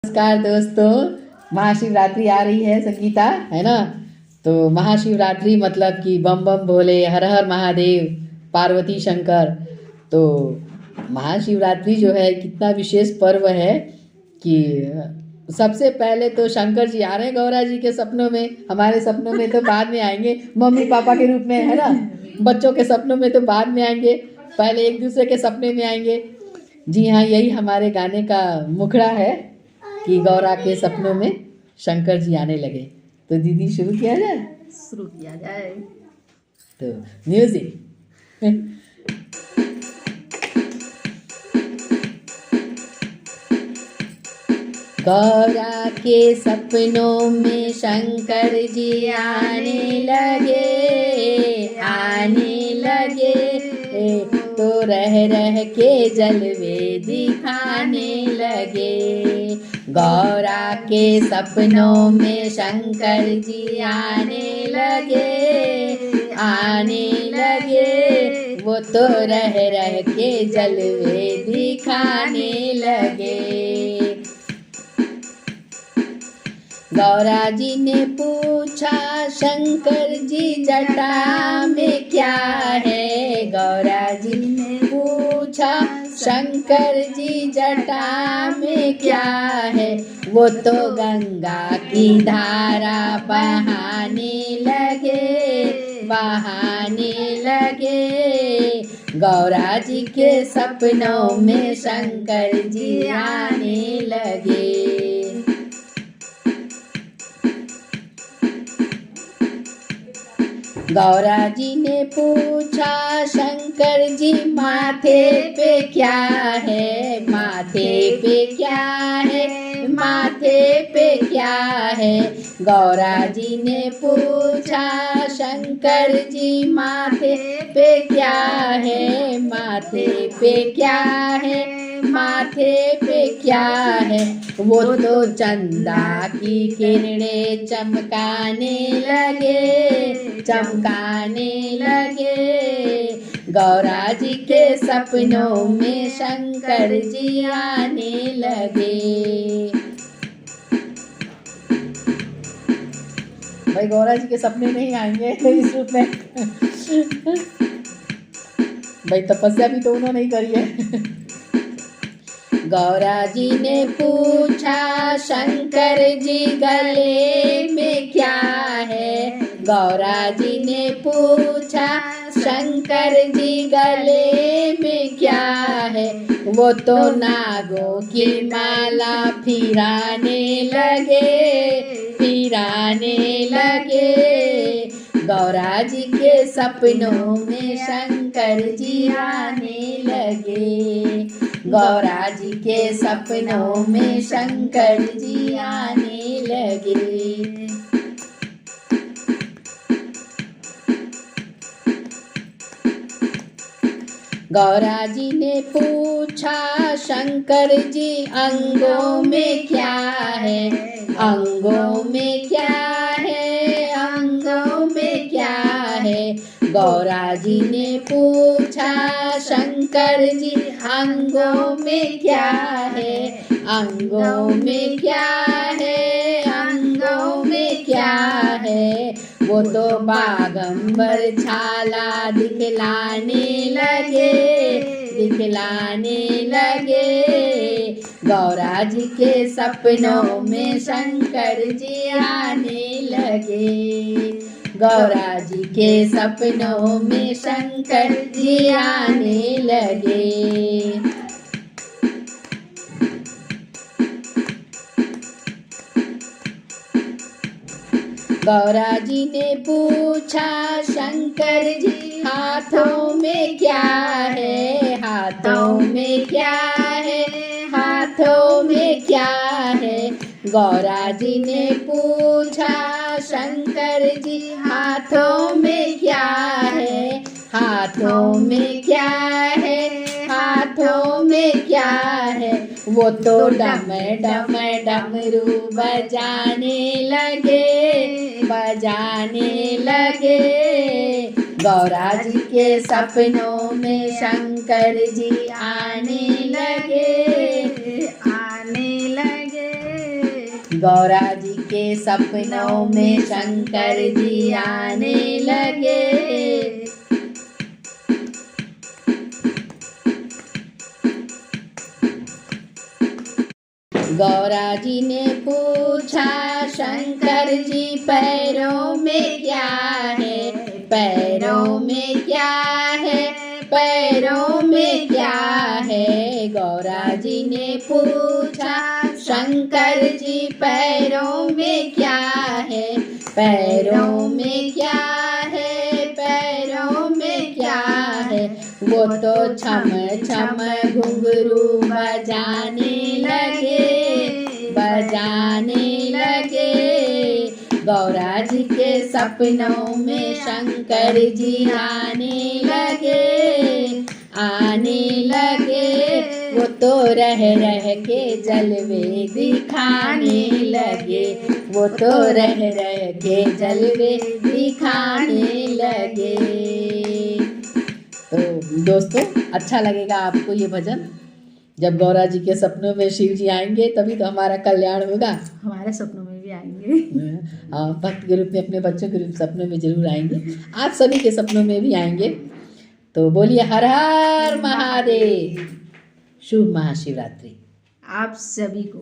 नमस्कार दोस्तों, महाशिवरात्रि आ रही है संगीता, है ना। तो महाशिवरात्रि मतलब कि बम बम भोले, हर हर महादेव, पार्वती शंकर। तो महाशिवरात्रि जो है कितना विशेष पर्व है कि सबसे पहले तो शंकर जी आ रहे हैं गौरा जी के सपनों में। हमारे सपनों में तो बाद में आएंगे, मम्मी पापा के रूप में, है ना। बच्चों के सपनों में तो बाद में आएंगे, पहले एक दूसरे के सपने में आएंगे। जी हाँ, यही हमारे गाने का मुखड़ा है कि गौरा के सपनों में शंकर जी आने लगे। तो दीदी शुरू किया जाए। तो म्यूजिक। गौरा के सपनों में शंकर जी आने लगे तो रह के जलवे दिखाने लगे। गौरा के सपनों में शंकर जी आने लगे वो तो रह के जलवे दिखाने लगे। गौरा जी ने पूछा शंकर जी जटा में क्या है। गौरा जी ने पूछा शंकर जी जटा में क्या है। वो तो गंगा की धारा बहाने लगे। गौरा जी के सपनों में शंकर जी आने लगे। गौरा जी ने पूछा शंकर जी माथे पे क्या है। गौरा जी ने पूछा शंकर जी माथे पे क्या है। वो तो चंदा की किरणें चमकाने लगे। गौरा जी के सपनों में शंकर जी आने लगे। भाई गौरा जी के सपने नहीं आएंगे इस रूप में। भाई तपस्या भी तो उन्होंने ही करी है। गौरा जी ने पूछा शंकर जी गले में क्या है। गौरा जी ने पूछा शंकर जी गले में क्या है। वो तो नागों की माला फिराने लगे। गौरा जी के सपनों में शंकर जी आने लगे। गौरा जी के सपनों में शंकर जी आने लगे। गौरा जी ने पूछा शंकर जी अंगों में क्या है। गौरा जी ने पूछा शंकर जी अंगों में क्या है। वो तो बागंबर छाला दिखलाने लगे। गौरा जी के सपनों में शंकर जी आने लगे। गौरा जी के सपनों में शंकर जी आने लगे। गौरा जी ने पूछा शंकर जी हाथों में क्या है। गौरा जी ने पूछा शंकर जी हाथों में क्या है। वो तो डम डमरू बजाने लगे। गौरा जी के सपनों में शंकर जी आने लगे। गौरा जी के सपनों में शंकर जी आने लगे। गौरा जी ने पूछा शंकर जी पैरों में क्या है, पैरों में क्या है, पैरों में क्या है। गौरा जी ने पूछा शंकर जी पैरों में क्या है, पैरों में क्या है, पैरों में क्या है। वो तो छम छम घुंघरू बजाने लगे, बजाने लगे। गौरा जी के सपनों में शंकर जी आने लगे, आने लगे। वो तो रह रह के जलवे दिखाने लगे, वो तो रह रह के जलवे दिखाने लगे। तो दोस्तों, अच्छा लगेगा आपको ये भजन। जब गौरा जी के सपनों में शिव जी आएंगे तभी तो हमारा कल्याण होगा। हमारे सपनों में भी आएंगे। हाँ, भक्त के रूप में अपने बच्चों के सपनों में जरूर आएंगे, आप सभी के सपनों में भी आएंगे। तो बोलिए हर हर महादेव। शुभ महाशिवरात्रि आप सभी को।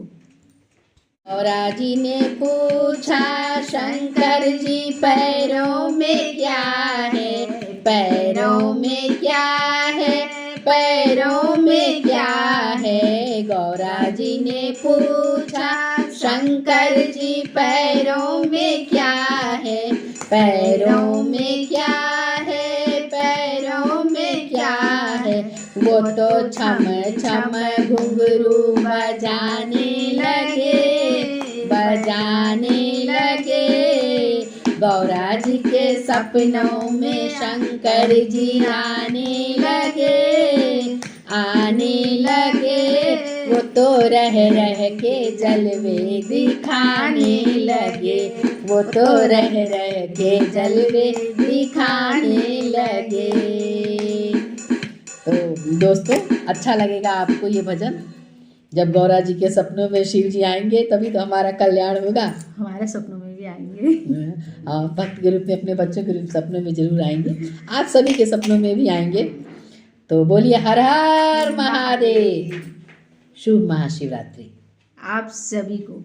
गौरा जी ने पूछा शंकर जी पैरों में क्या है, पैरों में क्या है, पैरों में क्या है। गौरा जी ने पूछा शंकर जी पैरों में क्या है, पैरों में क्या है, पैरों में क्या है। वो तो छम छम घुंघरू बजाने लगे, बजाने लगे। गौरा जी के सपनों में शंकर जी आने लगे, आने लगे। वो तो रह रह के जलवे दिखाने लगे, वो तो रह रह के जलवे दिखाने लगे। तो दोस्तों, अच्छा लगेगा आपको ये भजन। जब गौरा जी के सपनों में शिव जी आएंगे तभी तो हमारा कल्याण होगा। हमारे सपनों में भी आएंगे। हाँ, भक्त के रूप में अपने बच्चों के सपनों में जरूर आएंगे, आप सभी के सपनों में भी आएंगे। तो बोलिए हर हर महादेव। शुभ महाशिवरात्रि आप सभी को।